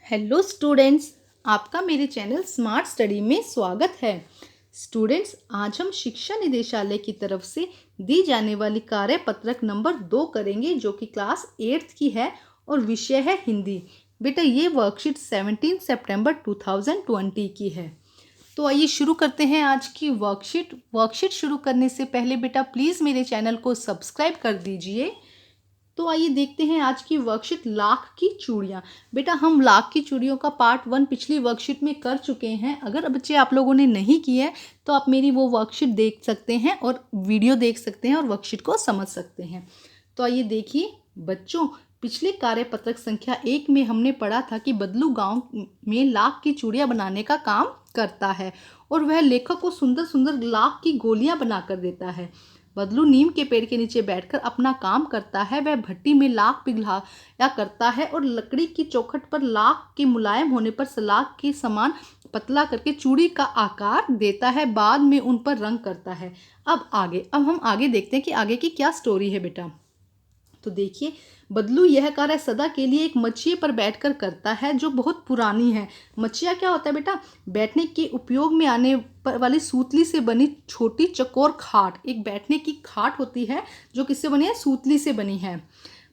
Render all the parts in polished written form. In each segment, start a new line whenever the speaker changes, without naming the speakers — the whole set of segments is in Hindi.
हेलो स्टूडेंट्स, आपका मेरे चैनल स्मार्ट स्टडी में स्वागत है। स्टूडेंट्स, आज हम शिक्षा निदेशालय की तरफ से दी जाने वाली कार्यपत्रक नंबर 2 करेंगे, जो कि क्लास 8th की है और विषय है हिंदी। बेटा, ये वर्कशीट 17 सितंबर 2020 की है। तो आइए शुरू करते हैं आज की वर्कशीट शुरू करने से पहले बेटा प्लीज़ मेरे चैनल को सब्सक्राइब कर दीजिए। तो आइए देखते हैं आज की वर्कशीट लाख की चूड़ियाँ। बेटा, हम लाख की चूड़ियों का पार्ट 1 पिछली वर्कशीट में कर चुके हैं। अगर बच्चे आप लोगों ने नहीं की है तो आप मेरी वो वर्कशीट देख सकते हैं और वीडियो देख सकते हैं और वर्कशीट को समझ सकते हैं। तो आइए देखिए बच्चों, पिछले कार्यपत्रक संख्या 1 में हमने पढ़ा था कि बदलू गांव में लाख की चूड़ियाँ बनाने का काम करता है और वह लेखक को सुंदर सुंदर लाख की गोलियां बनाकर देता है। बदलू नीम के पेड़ के नीचे बैठकर अपना काम करता है। वह भट्टी में लाख पिघलाया करता है और लकड़ी की चौखट पर लाख के मुलायम होने पर सलाख के समान पतला करके चूड़ी का आकार देता है। बाद में उन पर रंग करता है। अब हम आगे देखते हैं कि आगे की क्या स्टोरी है बेटा। तो देखिए, बदलू यह कार्य सदा के लिए एक मचिए पर बैठकर करता है जो बहुत पुरानी है। मचिया क्या होता है बेटा? बैठने के उपयोग में आने वाली सूतली से बनी छोटी चकोर खाट। एक बैठने की खाट होती है जो किससे बनी है? सूतली से बनी है।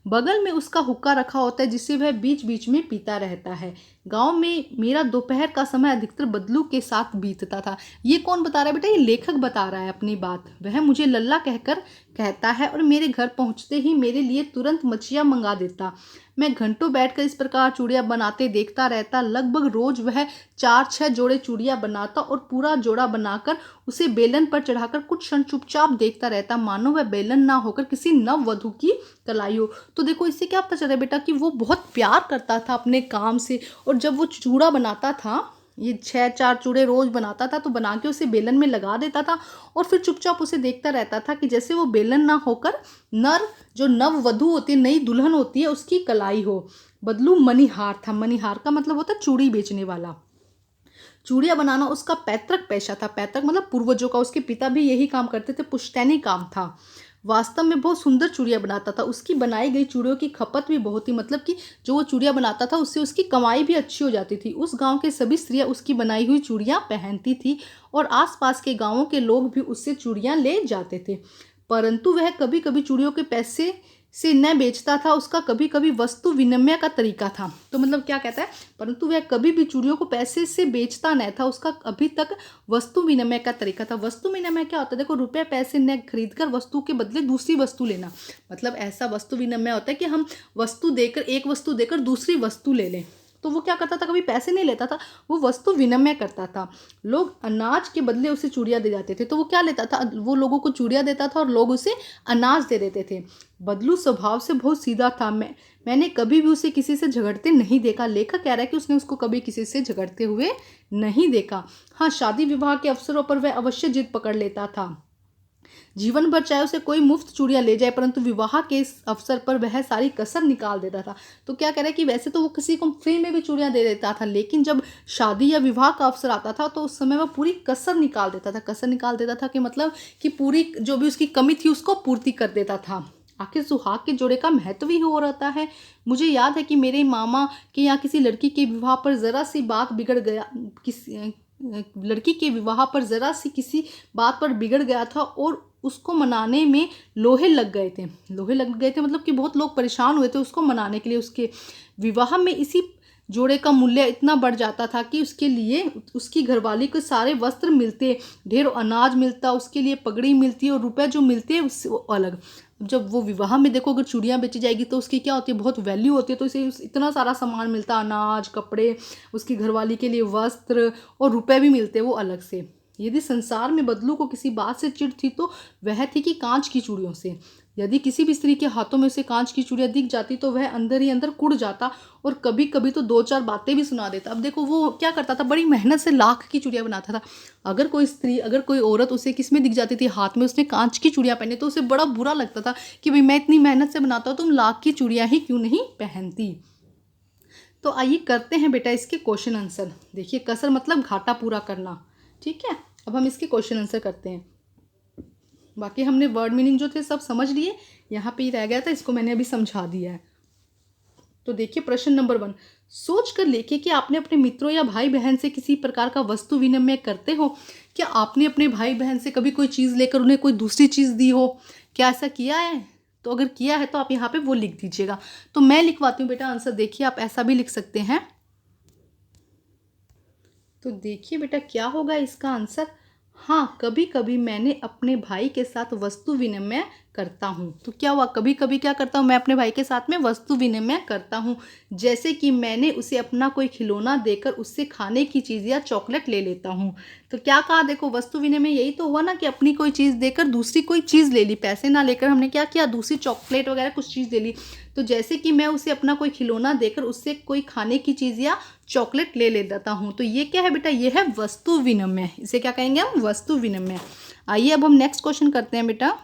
बगल में उसका हुक्का रखा होता है जिसे वह बीच बीच में पीता रहता है। गांव में मेरा दोपहर का समय अधिकतर बदलू के साथ बीतता था। ये कौन बता रहा है बेटा? ये लेखक बता रहा है अपनी बात। वह मुझे लल्ला कहकर कहता है और मेरे घर पहुंचते ही मेरे लिए तुरंत मछियाँ मंगा देता। मैं घंटों बैठकर इस प्रकार चूड़ियाँ बनाते देखता रहता। लगभग रोज वह 4-6 जोड़े चूड़ियाँ बनाता और पूरा जोड़ा बनाकर उसे बेलन पर चढ़ाकर कुछ क्षण चुपचाप देखता रहता, मानो वह बेलन ना होकर किसी नव वधू की कलाई हो। तो देखो, इससे क्या पता चल रहा है बेटा कि वो बहुत प्यार करता था अपने काम से। और जब वो चूड़ा बनाता था, ये 6-4 चूड़े रोज बनाता था, तो बना के उसे बेलन में लगा देता था और फिर चुपचाप उसे देखता रहता था कि जैसे वो बेलन ना होकर जो नव वधू होती है, नई दुल्हन होती है, उसकी कलाई हो। बदलू मणिहार था। मणिहार का मतलब होता है चूड़ी बेचने वाला। चूड़ियाँ बनाना उसका पैतृक पेशा था। पैतृक मतलब पूर्वजों का। उसके पिता भी यही काम करते थे, पुश्तैनी काम था। वास्तव में बहुत सुंदर चूड़ियाँ बनाता था। उसकी बनाई गई चूड़ियों की खपत भी बहुत ही, मतलब कि जो वो चूड़ियाँ बनाता था उससे उसकी कमाई भी अच्छी हो जाती थी। उस गांव के सभी स्त्रियाँ उसकी बनाई हुई चूड़ियाँ पहनती थी और आसपास के गांवों के लोग भी उससे चूड़ियाँ ले जाते थे। परंतु वह कभी कभी चूड़ियों के पैसे से न बेचता था। उसका कभी कभी वस्तु विनिमय का तरीका था। तो मतलब क्या कहता है? परंतु वह कभी भी चूड़ियों को पैसे से बेचता न था। उसका अभी तक वस्तु विनिमय का तरीका था। वस्तु विनिमय क्या होता है? देखो, रुपये पैसे न खरीद कर वस्तु के बदले दूसरी वस्तु लेना, मतलब ऐसा वस्तु विनिमय होता है कि हम एक वस्तु देकर दूसरी वस्तु ले लें। तो वो क्या करता था? कभी पैसे नहीं लेता था, वो वस्तु विनिमय करता था। लोग अनाज के बदले उसे चूड़ियाँ दे जाते थे, तो वो क्या लेता था? वो लोगों को चूड़ियाँ देता था और लोग उसे अनाज दे देते थे। बदलू स्वभाव से बहुत सीधा था। मैंने कभी भी उसे किसी से झगड़ते नहीं देखा। लेखक कह रहा है कि उसने उसको कभी किसी से झगड़ते हुए नहीं देखा। हाँ, शादी विवाह के अवसरों पर वह अवश्य जिद पकड़ लेता था। जीवन भर चाहे उसे कोई मुफ्त चूड़ियाँ ले जाए, परंतु विवाह के इस अवसर पर वह सारी कसर निकाल देता था। तो क्या कह रहा है कि वैसे तो वो किसी को फ्री में भी चूड़ियाँ दे देता था, लेकिन जब शादी या विवाह का अवसर आता था तो उस समय वह पूरी कसर निकाल देता था। कसर निकाल देता था कि मतलब कि पूरी जो भी उसकी कमी थी उसको पूर्ति कर देता था। आखिर सुहाग के जोड़े का महत्व ही हो रहता है। मुझे याद है कि मेरे मामा के यहाँ किसी लड़की के विवाह पर जरा सी बात बिगड़ गया लड़की के विवाह पर जरा सी किसी बात पर बिगड़ गया था और उसको मनाने में लोहे लग गए थे मतलब कि बहुत लोग परेशान हुए थे उसको मनाने के लिए। उसके विवाह में इसी जोड़े का मूल्य इतना बढ़ जाता था कि उसके लिए उसकी घरवाली को सारे वस्त्र मिलते, ढेरों अनाज मिलता, उसके लिए पगड़ी मिलती और रुपए जो मिलते हैं उससे अलग। जब वो विवाह में देखो, अगर चूड़ियाँ बेची जाएगी तो उसकी क्या होती है? बहुत वैल्यू होती है। तो इसे इतना सारा सामान मिलता, अनाज, कपड़े, उसकी घरवाली के लिए वस्त्र और रुपए भी मिलते वो अलग से। यदि संसार में बदलू को किसी बात से चिढ़ थी तो वह थी कि कांच की चूड़ियों से। यदि किसी भी स्त्री के हाथों में उसे कांच की चूड़ियाँ दिख जाती तो वह अंदर ही अंदर कुड़ जाता और कभी कभी तो 2-4 बातें भी सुना देता। अब देखो, वो क्या करता था? बड़ी मेहनत से लाख की चूड़ियाँ बनाता था। अगर कोई औरत उसे किस में दिख जाती थी? हाथ में उसने कांच की चूड़ियाँ पहनी, तो उसे बड़ा बुरा लगता था कि भाई, मैं इतनी मेहनत से बनाता हूँ, तुम लाख की चूड़ियाँ ही क्यों नहीं पहनती। तो आइए करते हैं बेटा इसके क्वेश्चन आंसर। देखिए, कसर मतलब घाटा पूरा करना। ठीक है, अब हम इसके क्वेश्चन आंसर करते हैं। बाकी हमने वर्ड मीनिंग जो थे सब समझ लिए। यहाँ पे ही रह गया था, इसको मैंने अभी समझा दिया है। तो देखिए प्रश्न नंबर 1, सोच कर लिखिए कि आपने अपने मित्रों या भाई बहन से किसी प्रकार का वस्तु विनिमय करते हो। क्या आपने अपने भाई बहन से कभी कोई चीज़ लेकर उन्हें कोई दूसरी चीज़ दी हो? क्या ऐसा किया है? तो अगर किया है तो आप यहाँ पे वो लिख दीजिएगा। तो मैं लिखवाती हूँ बेटा आंसर, देखिए आप ऐसा भी लिख सकते हैं। तो देखिए बेटा क्या होगा इसका आंसर। हाँ, कभी कभी मैंने अपने भाई के साथ वस्तु विनिमय करता हूँ। तो क्या हुआ, कभी कभी क्या करता हूँ मैं अपने भाई के साथ में वस्तु विनिमय करता हूँ। जैसे कि मैंने उसे अपना कोई खिलौना देकर उससे खाने की चीज़ या चॉकलेट ले लेता हूँ। तो क्या कहा, देखो वस्तु विनिमय यही तो हुआ ना कि अपनी कोई चीज़ देकर दूसरी कोई चीज़ ले ली, पैसे ना लेकर हमने क्या किया, दूसरी चॉकलेट वगैरह कुछ चीज़ ले ली। तो जैसे कि मैं उसे अपना कोई खिलौना देकर उससे कोई खाने की चीज़ या चॉकलेट ले लेता हूँ। तो ये क्या है बेटा, ये है वस्तु विनिमय। इसे क्या कहेंगे हम, वस्तु विनिमय। आइए अब हम नेक्स्ट क्वेश्चन करते हैं बेटा।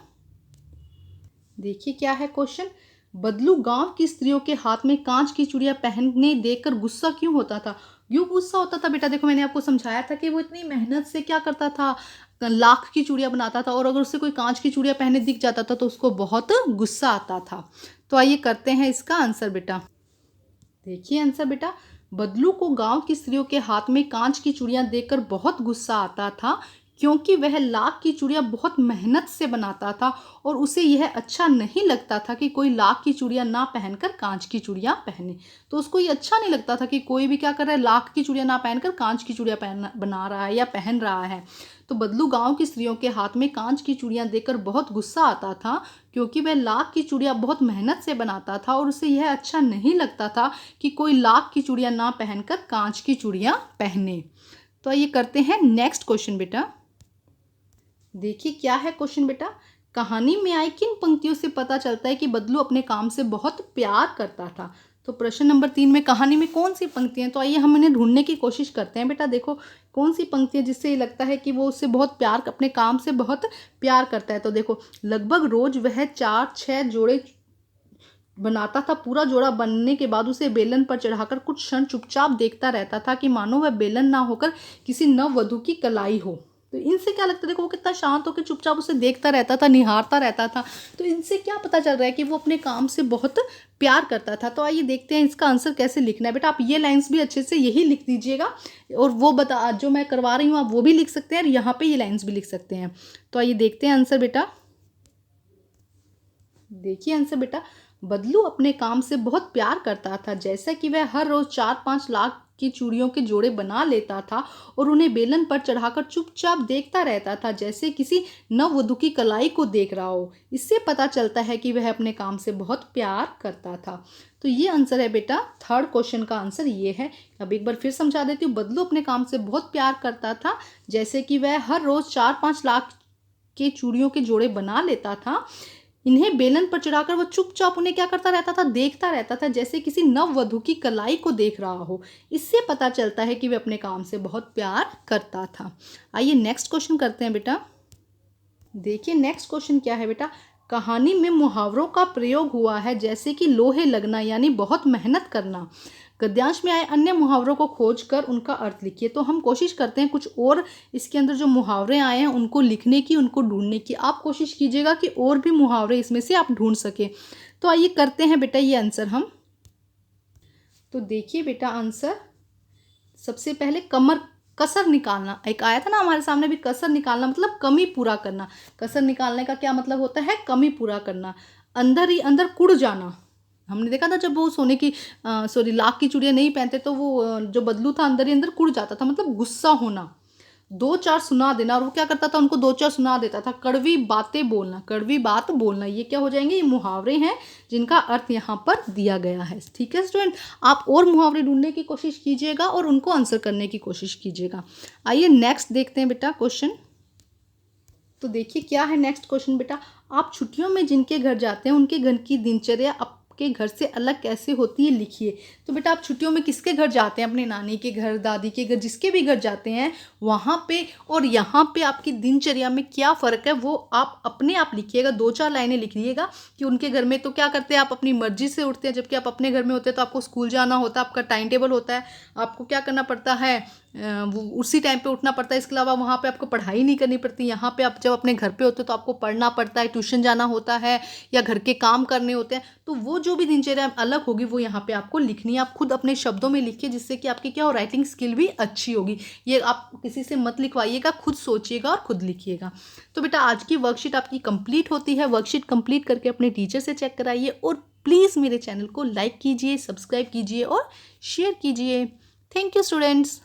देखिए क्या है क्वेश्चन, बदलू गांव की स्त्रियों के हाथ में कांच की चूड़ियां पहनने देखकर गुस्सा क्यों होता था? क्यों गुस्सा होता था बेटा, देखो मैंने आपको समझाया था कि वो इतनी मेहनत से क्या करता था, लाख की चूड़ियां बनाता था, और अगर उससे कोई कांच की चूड़ियां पहने दिख जाता था तो उसको बहुत गुस्सा आता था। तो आइए करते हैं इसका आंसर बेटा। देखिए आंसर बेटा, बदलू को गांव की स्त्रियों के हाथ में कांच की चूड़ियां देखकर बहुत गुस्सा आता था, क्योंकि वह लाख की चूड़ियां बहुत मेहनत से बनाता था और उसे यह अच्छा नहीं लगता था कि कोई लाख की चूड़ियां ना पहनकर कांच की चूड़ियां पहने। तो उसको ये अच्छा नहीं लगता था कि कोई भी क्या कर रहा है, लाख की चूड़ियां ना पहनकर कांच की चूड़ियां पहन बना रहा है या पहन रहा है। तो बदलू गांव की स्त्रियों के हाथ में कांच की चूड़ियां देखकर बहुत गुस्सा आता था, क्योंकि वह लाख की चूड़ियां बहुत मेहनत से बनाता था और उसे यह अच्छा नहीं लगता था कि कोई लाख की चूड़ियां ना पहनकर कांच की चूड़ियां पहने। तो ये करते हैं नेक्स्ट क्वेश्चन बेटा। देखिए क्या है क्वेश्चन बेटा, कहानी में आई किन पंक्तियों से पता चलता है कि बदलू अपने काम से बहुत प्यार करता था? तो प्रश्न नंबर 3 में कहानी में कौन सी पंक्तियां हैं, तो आइए हम इन्हें ढूंढने की कोशिश करते हैं बेटा। देखो कौन सी पंक्ति है जिससे ये लगता है कि वो उससे बहुत प्यार, अपने काम से बहुत प्यार करता है। तो देखो, लगभग रोज वह 4-6 जोड़े बनाता था। पूरा जोड़ा बनने के बाद उसे बेलन पर चढ़ाकर कुछ क्षण चुपचाप देखता रहता था कि मानो वह बेलन ना होकर किसी नववधु की कलाई हो। तो इनसे क्या लगता है, देखो वो कितना शांत होकर चुपचाप उसे देखता रहता था, निहारता रहता था। तो इनसे क्या पता चल रहा है कि वो अपने काम से बहुत प्यार करता था। तो आइए देखते हैं इसका आंसर कैसे लिखना है बेटा। आप ये लाइंस भी अच्छे से यही लिख दीजिएगा, और वो बता जो मैं करवा रही हूँ आप वो भी लिख सकते हैं और यहाँ पे ये लाइन्स भी लिख सकते हैं। तो आइए देखते हैं आंसर बेटा। देखिए आंसर बेटा, बदलू अपने काम से बहुत प्यार करता था, जैसा कि वह हर रोज 4-5 लाख की चूड़ियों के जोड़े बना लेता था और उन्हें बेलन पर चढ़ाकर चुपचाप देखता रहता था, जैसे किसी नववधु की कलाई को देख रहा हो। इससे पता चलता है कि वह अपने काम से बहुत प्यार करता था। तो ये आंसर है बेटा, थर्ड क्वेश्चन का आंसर ये है। अब एक बार फिर समझा देती हूँ। बदलू अपने काम से बहुत प्यार करता था, जैसे कि वह हर रोज 4-5 लाख के चूड़ियों के जोड़े बना लेता था। इन्हें बेलन पर चढ़ाकर वह चुपचाप उन्हें क्या करता रहता था, देखता रहता था, जैसे किसी नववधु की कलाई को देख रहा हो। इससे पता चलता है कि वह अपने काम से बहुत प्यार करता था। आइए नेक्स्ट क्वेश्चन करते हैं बेटा। देखिए नेक्स्ट क्वेश्चन क्या है बेटा, कहानी में मुहावरों का प्रयोग हुआ है, जैसे कि लोहे लगना यानी बहुत मेहनत करना। गद्यांश में आए अन्य मुहावरों को खोजकर उनका अर्थ लिखिए। तो हम कोशिश करते हैं कुछ और इसके अंदर जो मुहावरे आए हैं उनको लिखने की, उनको ढूंढने की। आप कोशिश कीजिएगा कि और भी मुहावरे इसमें से आप ढूंढ सके। तो आइए करते हैं बेटा ये आंसर हम। तो देखिए बेटा आंसर, सबसे पहले कमर कसर निकालना एक आया था ना हमारे सामने भी। कसर निकालना मतलब कमी पूरा करना। कसर निकालने का क्या मतलब होता है, कमी पूरा करना। अंदर ही अंदर कुड़ जाना, हमने देखा था जब वो सोने की लाख की चूड़ियां नहीं पहनते तो वो जो बदलू था अंदर ही अंदर कुड़ जाता था, मतलब गुस्सा होना। 2-4 सुना देना, और वो क्या करता था, उनको 2-4 सुना देता था। कड़वी बातें बोलना, कड़वी बात बोलना, ये क्या हो जाएंगे, ये मुहावरे हैं जिनका अर्थ यहाँ पर दिया गया है। ठीक है स्टूडेंट, आप और मुहावरे ढूंढने की कोशिश कीजिएगा और उनको आंसर करने की कोशिश कीजिएगा। आइए नेक्स्ट देखते हैं बेटा क्वेश्चन। तो देखिए क्या है नेक्स्ट क्वेश्चन बेटा, आप छुट्टियों में जिनके घर जाते हैं उनके घर की दिनचर्या आपके घर से अलग कैसे होती है, लिखिए। तो बेटा आप छुट्टियों में किसके घर जाते हैं, अपने नानी के घर, दादी के घर, जिसके भी घर जाते हैं वहाँ पे और यहाँ पे आपकी दिनचर्या में क्या फ़र्क है वो आप अपने आप लिखिएगा। 2-4 लाइनें लिखिएगा कि उनके घर में तो क्या करते हैं, आप अपनी मर्जी से उठते हैं, जबकि आप अपने घर में होते हैं तो आपको स्कूल जाना होता है, आपका टाइम टेबल होता है, आपको क्या करना पड़ता है, वो उसी टाइम पे उठना पड़ता है। इसके अलावा वहाँ पे आपको पढ़ाई नहीं करनी पड़ती। यहाँ पे आप जब अपने घर पे होते हो तो आपको पढ़ना पड़ता है, ट्यूशन जाना होता है या घर के काम करने होते हैं। तो वो जो भी दिनचर्या अलग होगी वो यहाँ पे आपको लिखनी है। आप खुद अपने शब्दों में लिखिए, जिससे कि आपकी क्या हो, राइटिंग स्किल भी अच्छी होगी। ये आप किसी से मत लिखवाइएगा, खुद सोचिएगा और खुद लिखिएगा। तो बेटा आज की वर्कशीट आपकी कंप्लीट होती है। वर्कशीट कंप्लीट करके अपने टीचर से चेक कराइए और प्लीज़ मेरे चैनल को लाइक कीजिए, सब्सक्राइब कीजिए और शेयर कीजिए। Thank you students.